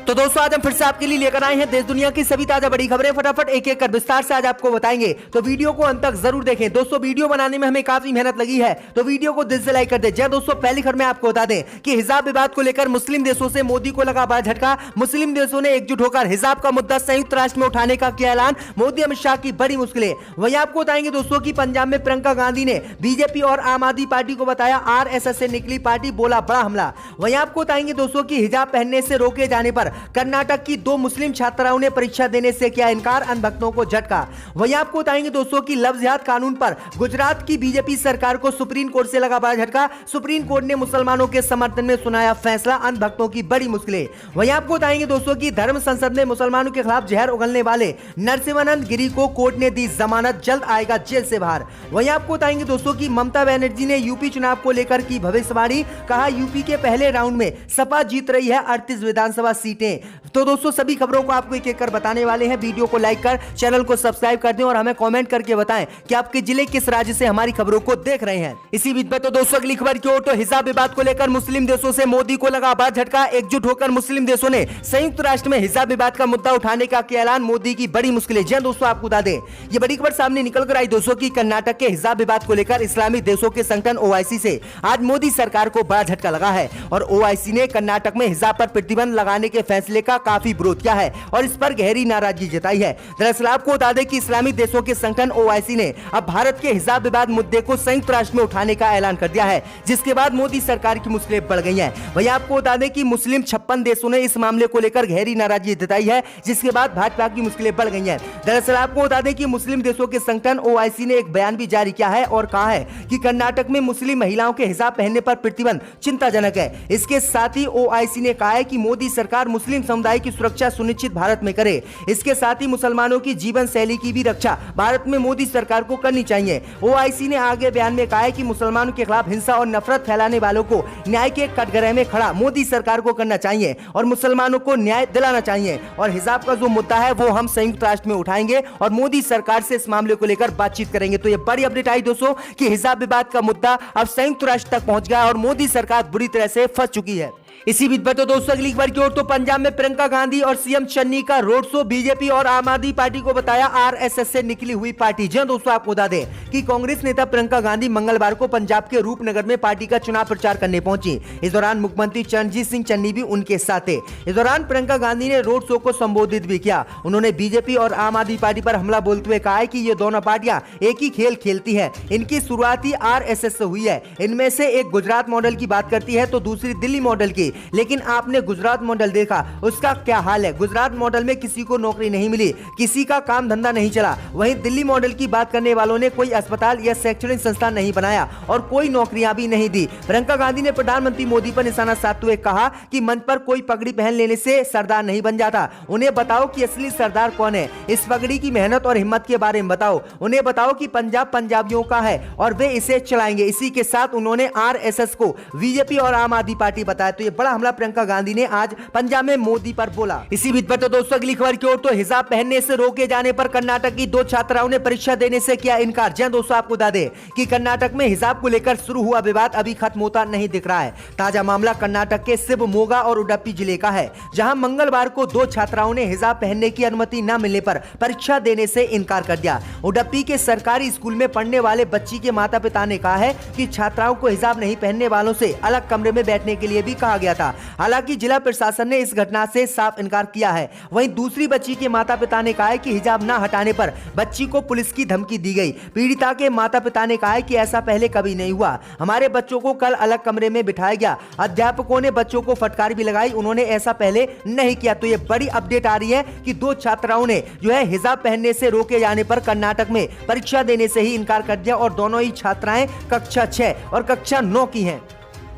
तो दोस्तों आज हम फिर से आपके लिए लेकर आए हैं देश दुनिया की सभी ताजा बड़ी खबरें। फटाफट एक एक कर विस्तार से आज आपको बताएंगे, तो वीडियो को अंत तक जरूर देखें। दोस्तों वीडियो बनाने में हमें काफी मेहनत लगी है, तो वीडियो को दिल से लाइक कर दें। जय दोस्तों, पहली खबर में आपको बता दें कि हिजाब विवाद को लेकर मुस्लिम देशों से मोदी को लगा बड़ा झटका। मुस्लिम देशों ने एकजुट होकर हिजाब का मुद्दा संयुक्त राष्ट्र में उठाने का किया ऐलान। मोदी अमित शाह की बड़ी मुश्किलें। वहीं आपको बताएंगे दोस्तों की पंजाब में प्रियंका गांधी ने बीजेपी और आम आदमी पार्टी को बताया आरएसएस से निकली पार्टी, बोला बड़ा हमला। वहीं आपको बताएंगे दोस्तों की हिजाब पहनने से रोके जाने पर कर्नाटक की 2 मुस्लिम छात्राओं ने परीक्षा देने से किया इनकार, अंधभक्तों को झटका। वहीं आपको बताएंगे दोस्तों की लव जिहाद कानून पर गुजरात की बीजेपी सरकार को सुप्रीम कोर्ट से लगा बड़ा झटका। सुप्रीम कोर्ट ने मुसलमानों के समर्थन में सुनाया फैसला, अंधभक्तों की बड़ी मुश्किलें। वहीं आपको बताएंगे दोस्तों की धर्म संसद ने मुसलमानों के खिलाफ जहर उगलने वाले नरसिम्हानंद गिरी को कोर्ट ने दी जमानत, जल्द आएगा जेल से बाहर। वहीं आपको बताएंगे दोस्तों की ममता बनर्जी ने यूपी चुनाव को लेकर की भविष्यवाणी, कहा यूपी के पहले राउंड में सपा जीत रही है 38 विधानसभा सीटें। तो दोस्तों सभी खबरों को आपको एक एक कर बताने वाले हैं। वीडियो को लाइक कर चैनल को सब्सक्राइब कर दें और हमें कमेंट करके बताएं कि आपके जिले किस राज्य से हमारी खबरों को देख रहे हैं। इसी बीच में तो दोस्तों अगली खबर की ओर, तो हिजाब विवाद को लेकर मुस्लिम देशों से मोदी को लगा बड़ा झटका। एकजुट होकर मुस्लिम देशों ने संयुक्त राष्ट्र में हिजाब विवाद का मुद्दा उठाने का किया ऐलान, मोदी की बड़ी मुश्किलें। जी दोस्तों आपको बता दें ये बड़ी खबर सामने निकल कर आई दोस्तों की कर्नाटक के हिजाब विवाद को लेकर इस्लामिक देशों के संगठन ओआईसी से आज मोदी सरकार को बड़ा झटका लगा है और ओआईसी ने कर्नाटक में हिजाब पर प्रतिबंध लगाने के फैसले का काफी विरोध किया है और इस पर गहरी नाराजगी जताई है। दरअसल आपको बता दें कि इस्लामिक देशों के संगठन ओआईसी ने अब भारत के हिजाब विवाद मुद्दे को संयुक्त राष्ट्र में उठाने का ऐलान कर दिया है, जिसके बाद मोदी सरकार की मुश्किलें बढ़ गई हैं। वहीं आपको बता दें कि मुस्लिम 56 देशों ने इस मामले को लेकर गहरी नाराजगी जताई है, जिसके बाद भाजपा की मुश्किलें बढ़ गई हैं। दरअसल आपको बता दें कि मुस्लिम देशों के संगठन ओआईसी ने एक बयान भी जारी किया है और कहा है कि कर्नाटक में मुस्लिम महिलाओं के हिजाब पहनने पर प्रतिबंध चिंताजनक है। इसके साथ ही ओआईसी ने कहा है कि मोदी सरकार मुस्लिम समुदाय की सुरक्षा सुनिश्चित भारत में करे। इसके साथ ही मुसलमानों की जीवन शैली की भी रक्षा भारत में मोदी सरकार को करनी चाहिए। ओआईसी ने आगे बयान में कहा है कि मुसलमानों के खिलाफ हिंसा और नफरत फैलाने वालों को न्याय के कटघरे में खड़ा मोदी सरकार को करना चाहिए और मुसलमानों को न्याय दिलाना चाहिए। और हिजाब का जो मुद्दा है वो हम संयुक्त राष्ट्र में उठाएंगे और मोदी सरकार से इस मामले को लेकर बातचीत करेंगे। तो ये बड़ी अपडेट आई दोस्तों कि हिजाब विवाद का मुद्दा अब संयुक्त राष्ट्र तक पहुंच गया और मोदी सरकार बुरी तरह से फंस चुकी है। इसी बीच में तो दोस्तों अगली खबर की ओर, तो पंजाब में प्रियंका गांधी और सीएम चन्नी का रोड शो। बीजेपी और आम आदमी पार्टी को बताया आरएसएस से निकली हुई पार्टी। जी दोस्तों आपको बता दें कि कांग्रेस नेता प्रियंका गांधी मंगलवार को पंजाब के रूपनगर में पार्टी का चुनाव प्रचार करने पहुंची। इस दौरान मुख्यमंत्री चरणजीत सिंह चन्नी भी उनके साथ थे। इस दौरान प्रियंका गांधी ने रोड शो को संबोधित भी किया। उन्होंने बीजेपी और आम आदमी पार्टी पर हमला बोलते हुए कहा है कि ये दोनों पार्टियां एक ही खेल खेलती है, इनकी शुरुआत ही आरएसएस से हुई है। इनमें से एक गुजरात मॉडल की बात करती है तो दूसरी दिल्ली मॉडल की, लेकिन आपने गुजरात मॉडल देखा उसका क्या हाल है। गुजरात मॉडल में किसी को नौकरी नहीं मिली, किसी का काम धंधा नहीं चला। वहीं दिल्ली मॉडल की बात करने वालों ने कोई अस्पताल या शैक्षणिक संस्थान नहीं बनाया और कोई नौकरियां भी नहीं दी। प्रियंका गांधी ने प्रधानमंत्री मोदी पर निशाना साधते हुए कहा कि मंच पर कोई पगड़ी पहन लेने से सरदार नहीं बन जाता। उन्हें बताओ कि असली सरदार कौन है, इस पगड़ी की मेहनत और हिम्मत के बारे में बताओ। उन्हें बताओ कि पंजाब पंजाबियों का है और वे इसे चलाएंगे। इसी के साथ उन्होंने आरएसएस को बीजेपी और आम आदमी पार्टी बताया। तो ये बड़ा हमला प्रियंका गांधी ने आज पंजाब में मोदी पर बोला। इसी बीच पर तो दोस्तों अगली खबर की ओर, तो हिजाब पहनने से रोके जाने पर कर्नाटक की 2 छात्राओं ने परीक्षा देने से किया इनकार। जी दोस्तों आपको बता दें कि कर्नाटक में हिजाब को लेकर शुरू हुआ विवाद अभी खत्म होता नहीं दिख रहा है। ताजा मामला कर्नाटक के शिवमोगा और उडुपी जिले का है, जहां मंगलवार को 2 छात्राओं ने हिजाब पहनने की अनुमति न मिलने पर परीक्षा देने से इनकार कर दिया। उडुपी के सरकारी स्कूल में पढ़ने वाले बच्ची के माता पिता ने कहा है कि छात्राओं को हिजाब नहीं पहनने वालों से अलग कमरे में बैठने के लिए भी कहा गया था। हालांकि जिला प्रशासन ने इस घटना से साफ इनकार किया है। वहीं दूसरी बच्ची के माता पिता ने कहा है कि हिजाब न हटाने पर बच्ची को पुलिस की धमकी दी गई। पीड़िता के माता पिता ने कहा है कि ऐसा पहले कभी नहीं हुआ, हमारे बच्चों को कल अलग कमरे में बिठाया गया। अध्यापकों ने बच्चों को फटकार भी लगाई, उन्होंने ऐसा पहले नहीं किया। तो ये बड़ी अपडेट आ रही है कि 2 छात्राओं ने जो है हिजाब पहनने से रोके जाने पर कर्नाटक में परीक्षा देने से ही इनकार कर दिया और दोनों ही छात्राएं कक्षा 6 और कक्षा 9 की हैं।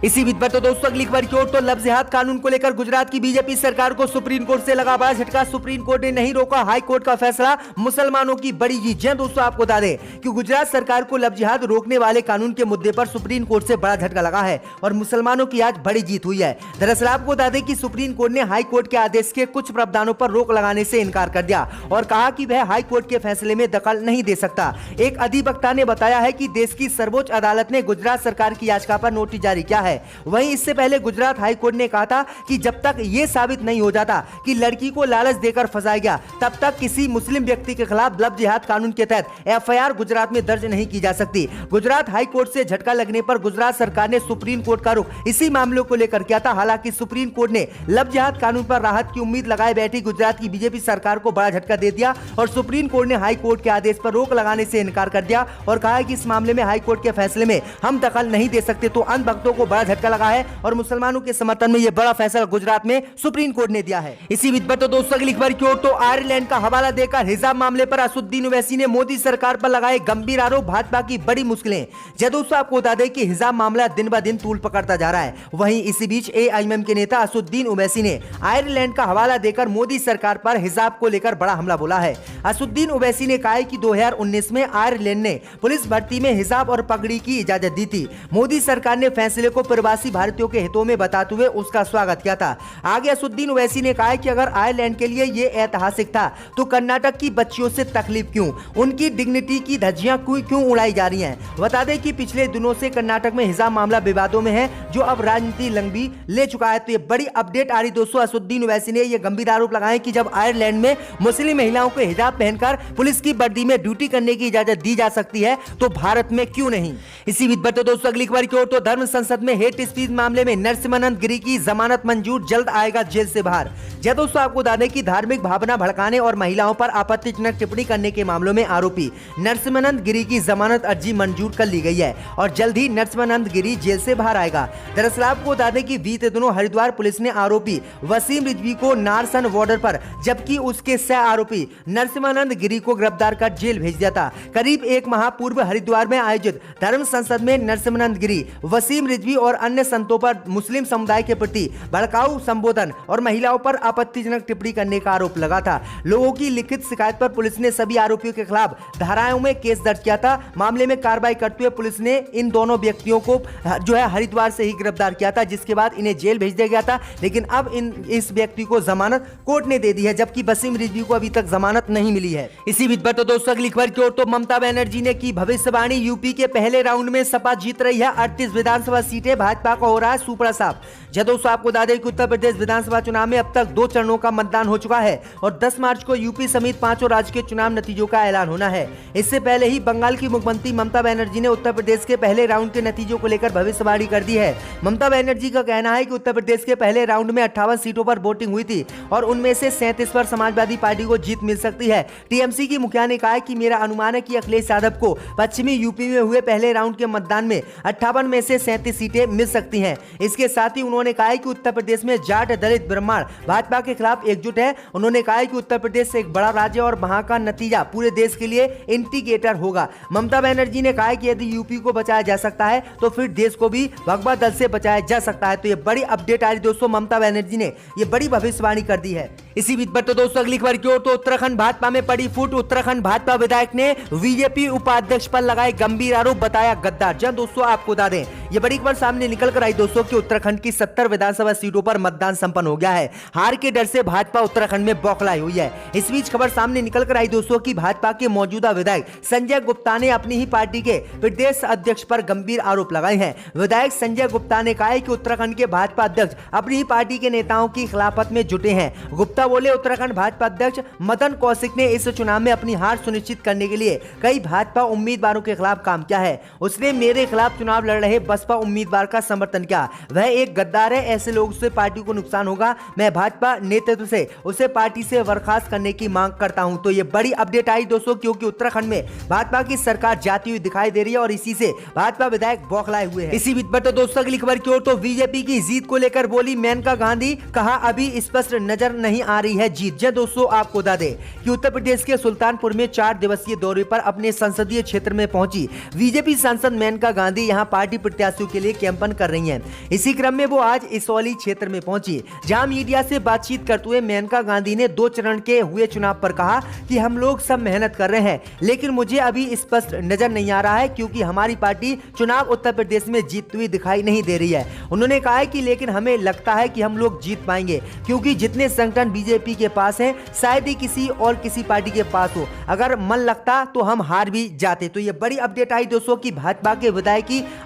इसी बीच पर तो दोस्तों अगली खबर की ओर, तो लव जिहाद कानून को लेकर गुजरात की बीजेपी सरकार को सुप्रीम कोर्ट से लगा बड़ा झटका। सुप्रीम कोर्ट ने नहीं रोका हाई कोर्ट का फैसला, मुसलमानों की बड़ी जीत। जी दोस्तों आपको बता दें कि गुजरात सरकार को लव जिहाद रोकने वाले कानून के मुद्दे पर सुप्रीम कोर्ट से बड़ा झटका लगा है और मुसलमानों की आज बड़ी जीत हुई है। दरअसल आपको बता दें कि सुप्रीम कोर्ट ने हाई कोर्ट के आदेश के कुछ प्रावधानों पर रोक लगाने से इनकार कर दिया और कहा कि वह हाई कोर्ट के फैसले में दखल नहीं दे सकता। एक अधिवक्ता ने बताया है कि देश की सर्वोच्च अदालत ने गुजरात सरकार की याचिका पर नोटिस जारी किया है है। वहीं इससे पहले गुजरात हाई कोर्ट ने कहा था कि जब तक यह साबित नहीं हो जाता कि लड़की को लालच देकर फंसाया गया, तब तक किसी मुस्लिम व्यक्ति के खिलाफ लव जिहाद कानून के तहत एफआईआर गुजरात में दर्ज नहीं की जा सकती। गुजरात हाई कोर्ट से झटका लगने पर गुजरात सरकार ने सुप्रीम कोर्ट का रुख इसी मामले को लेकर किया था। हालांकि सुप्रीम कोर्ट ने लव जिहाद कानून पर राहत की उम्मीद लगाए बैठी गुजरात की बीजेपी सरकार को बड़ा झटका दे दिया और सुप्रीम कोर्ट ने हाई कोर्ट के आदेश पर रोक लगाने से इनकार कर दिया और कहा है कि इस मामले में हाई कोर्ट के फैसले में हम दखल नहीं दे सकते। तो अंध भक्तों को बड़ा झटका लगा है और मुसलमानों के समर्थन में यह बड़ा फैसला गुजरात में सुप्रीम कोर्ट ने दिया है। इसी बीच पर तो दोस्तों अगली खबर की ओर तो आयरलैंड का हवाला देकर हिजाब मामले पर असदुद्दीन ओवैसी ने मोदी सरकार पर लगाए गंभीर आरोप, भाजपा की बड़ी मुश्किलें। दोस्तों आपको बता दें कि हिजाब मामला दिन ब दिन तूल पकड़ता जा रहा है। वहीं इसी बीच एआईएमएम के नेता असदुद्दीन ओवैसी ने आयरलैंड का हवाला देकर मोदी सरकार पर हिजाब को लेकर बड़ा हमला बोला है। असदुद्दीन ओवैसी ने कहा कि 2019 में आयरलैंड ने पुलिस भर्ती में हिजाब और पगड़ी की इजाजत दी थी। मोदी सरकार ने फैसले को प्रवासी भारतीयों के हितों में बताते हुए उसका स्वागत किया था। आगे असदुद्दीन ओवैसी ने कहा कि अगर आयरलैंड के लिए ये ऐतिहासिक था तो कर्नाटक की बच्चियों से तकलीफ क्यों, उनकी डिग्निटी की धज्जियां क्यों उड़ाई जा रही हैं। बता दें कि पिछले दिनों से कर्नाटक में हिजाब मामला विवादों में है, जो अब राजनीति लंग भी ले चुका है। तो ये बड़ी अपडेट आ रही दोस्तों। असदुद्दीन ओवैसी ने ये गंभीर आरोप लगाए कि जब आयरलैंड में मुस्लिम महिलाओं को हिजाब पहनकर पुलिस की वर्दी में ड्यूटी करने की इजाजत दी जा सकती है तो भारत में क्यों नहीं। इसी बीच पर तो दोस्तों अगली खबर की ओर तो धर्म संसद में हेट स्पीच मामले में नरसिम्हानंद गिरी की जमानत मंजूर, जल्द आएगा जेल से बाहर। दोस्तों आपको बता दें कि धार्मिक भावना भड़काने और महिलाओं पर आपत्तिजनक टिप्पणी करने के मामलों में आरोपी नरसिम्हानंद गिरी की जमानत अर्जी मंजूर कर ली गई है और जल्द ही नरसिम्हानंद गिरी जेल से बाहर आएगा। दरअसल आपको बता दें कि बीते दिनों हरिद्वार पुलिस ने आरोपी वसीम रिजवी को नारसन बॉर्डर पर, जबकि उसके सह आरोपी नरसिम्हानंद गिरी को गिरफ्तार कर जेल भेज दिया था। करीब एक माह पूर्व हरिद्वार में आयोजित धर्म संसद में नरसिम्हानंद गिरी, वसीम रिजवी और अन्य संतों पर मुस्लिम समुदाय के प्रति भड़काऊ संबोधन और महिलाओं पर आपत्तिजनक टिप्पणी करने का आरोप लगा था। लोगों की लिखित शिकायत पर पुलिस ने सभी आरोपियों के खिलाफ धाराओं में केस दर्ज किया था। मामले में कार्रवाई करते हुए पुलिस ने इन दोनों व्यक्तियों को हरिद्वार से ही गिरफ्तार किया था, जिसके बाद इन्हें जेल भेज दिया गया था। लेकिन अब इस व्यक्ति को जमानत कोर्ट ने दे दी है, जबकि वसीम रिजवी को अभी तक जमानत नहीं मिली है। इसी बीच पर तो दोस्तों अगली खबर की ओर तो ममता बनर्जी ने की भविष्यवाणी, यूपी के पहले राउंड में सपा जीत रही है 38 विधानसभा सीटें, भाजपा का हो रहा है सुपड़ा साफ। दोस्तों आपको बता दें कि उत्तर प्रदेश विधानसभा चुनाव में अब तक 2 चरणों का मतदान हो चुका है और 10 मार्च को यूपी समेत 5 राज्य के चुनाव नतीजों का ऐलान होना है। इससे पहले ही बंगाल की मुख्यमंत्री ममता बनर्जी ने उत्तर प्रदेश के पहले राउंड के नतीजों को लेकर भविष्यवाणी कर दी है। ममता बनर्जी का कहना है कि उत्तर प्रदेश के पहले राउंड में 58 सीटों पर वोटिंग हुई थी और उनमें से 37 पर समाजवादी पार्टी को जीत मिल सकती है। टीएमसी की मुखिया ने कहा है कि मेरा अनुमान है कि अखिलेश यादव को पश्चिमी यूपी में हुए पहले राउंड के मतदान में 58 में से 37 सीटें मिल सकती हैं। इसके साथ ही उन्होंने कहा है कि उत्तर प्रदेश में जाट, दलित, ब्राह्मण भाजपा के खिलाफ एकजुट है। उन्होंने कहा है कि उत्तर प्रदेश एक बड़ा राज्य और वहां का नतीजा पूरे देश के लिए इंडिकेटर होगा। ममता बनर्जी ने कहा है कि यदि यूपी को बचाया जा सकता है तो फिर देश को भी भगवा दल से बचाया जा सकता है। तो ये बड़ी अपडेट आ रही दोस्तों, ममता बनर्जी ने ये बड़ी भविष्यवाणी कर दी है। इसी बीच पर तो दोस्तों अगली खबर की ओर तो उत्तराखंड भाजपा में पड़ी फूट, उत्तराखंड भाजपा विधायक ने बीजेपी उपाध्यक्ष पर लगाए गंभीर आरोप, बताया गद्दार। दोस्तों आपको बता दें ये बड़ी खबर सामने निकल कर आई दोस्तों कि उत्तराखंड की 70 विधानसभा सीटों पर मतदान संपन्न हो गया है। हार के डर से भाजपा उत्तराखंड में बौखलाई हुई है। इस बीच खबर सामने निकल कर आई दोस्तों कि भाजपा के मौजूदा विधायक संजय गुप्ता ने अपनी ही पार्टी के प्रदेश अध्यक्ष पर गंभीर आरोप लगाए हैं। विधायक संजय गुप्ता ने कहा है कि उत्तराखंड के भाजपा अध्यक्ष अपनी ही पार्टी के नेताओं की खिलाफत में जुटे हैं। गुप्ता बोले, उत्तराखंड भाजपा अध्यक्ष मदन कौशिक ने इस चुनाव में अपनी हार सुनिश्चित करने के लिए कई भाजपा उम्मीदवारों के खिलाफ काम किया है। उसने मेरे खिलाफ चुनाव लड़ रहे बसपा उम्मीदवार का समर्थन किया। वह एक गद्दार है, ऐसे लोगों से पार्टी को नुकसान होगा। मैं भाजपा नेतृत्व से उसे पार्टी से बर्खास्त करने की मांग करता हूं। तो ये बड़ी अपडेट आई दोस्तों, क्योंकि उत्तराखंड में भाजपा की सरकार जाती हुई दिखाई दे रही है और इसी से भाजपा विधायक बौखलाए हुए हैं। इसी बीच पर तो दोस्तों अगली खबर की ओर तो बीजेपी की जीत को लेकर बोली मेनका गांधी, कहा अभी स्पष्ट नजर नहीं आ रही है जीत। दोस्तों आपको बता दें कि उत्तर प्रदेश के सुल्तानपुर में 4 दिवसीय दौरे पर अपने संसदीय क्षेत्र में पहुंची बीजेपी सांसद मेनका गांधी यहां पार्टी प्रत्याशियों के लिए कैंपेन कर रही हैं। इसी क्रम में वो आज इसौली क्षेत्र में पहुंची, जहां मीडिया से बातचीत करते हुए मेनका गांधी ने 2 चरण के हुए चुनाव पर कहा कि हम लोग सब मेहनत कर रहे हैं, लेकिन मुझे अभी स्पष्ट नजर नहीं आ रहा है क्योंकि हमारी पार्टी चुनाव उत्तर प्रदेश में जीतती हुई दिखाई नहीं दे रही है। उन्होंने कहा है कि लेकिन हमें लगता है कि हम लोग जीत पाएंगे क्योंकि जितने संगठन बीजेपी के पास हैं शायद ही किसी पार्टी के पास हो। अगर मन लगता तो हम हार भी जाते। तो ये बड़ी अपडेट आई दोस्तों कि भाजपा के विधायक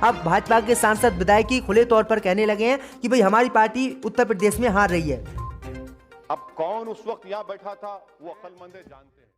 अब भाजपा भाजपा के सांसद विधायक ही खुले तौर पर कहने लगे हैं कि भाई हमारी पार्टी उत्तर प्रदेश में हार रही है। अब कौन उस वक्त यहाँ बैठा था वो अक्लमंद जानते हैं।